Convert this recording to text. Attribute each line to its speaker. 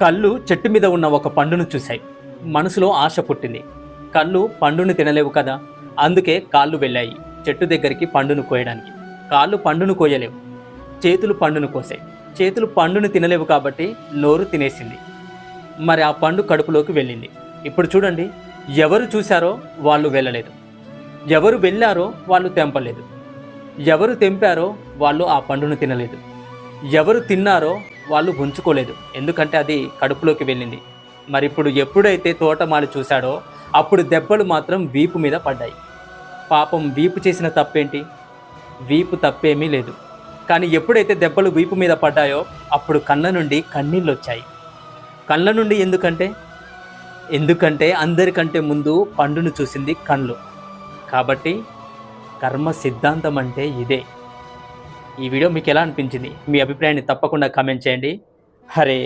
Speaker 1: కళ్ళు చెట్టు మీద ఉన్న ఒక పండును చూశాయి. మనసులో ఆశ పుట్టింది. కళ్ళు పండుని తినలేవు కదా, అందుకే కాళ్ళు వెళ్ళాయి చెట్టు దగ్గరికి పండును కోయడానికి. కాళ్ళు పండును కోయలేవు, చేతులు పండును కోసాయి. చేతులు పండును తినలేవు కాబట్టి నోరు తినేసింది. మరి ఆ పండు కడుపులోకి వెళ్ళింది. ఇప్పుడు చూడండి, ఎవరు చూశారో వాళ్ళు వెళ్ళలేదు, ఎవరు వెళ్ళారో వాళ్ళు తెంపలేదు, ఎవరు తెంపారో వాళ్ళు ఆ పండును తినలేదు, ఎవరు తిన్నారో వాళ్ళు ఉంచుకోలేదు, ఎందుకంటే అది కడుపులోకి వెళ్ళింది. మరి ఇప్పుడు ఎప్పుడైతే తోటమాలి చూశాడో అప్పుడు దెబ్బలు మాత్రం వీపు మీద పడ్డాయి. పాపం వీపు చేసిన తప్పేంటి? వీపు తప్పేమీ లేదు. కానీ ఎప్పుడైతే దెబ్బలు వీపు మీద పడ్డాయో అప్పుడు కళ్ళ నుండి కన్నీళ్ళు వచ్చాయి. కళ్ళ నుండి ఎందుకంటే అందరికంటే ముందు పండును చూసింది కళ్ళు. కాబట్టి కర్మ సిద్ధాంతం అంటే ఇదే. ఈ వీడియో మీకు ఎలా అనిపించింది? మీ అభిప్రాయాన్ని తప్పకుండా కామెంట్ చేయండి. హరే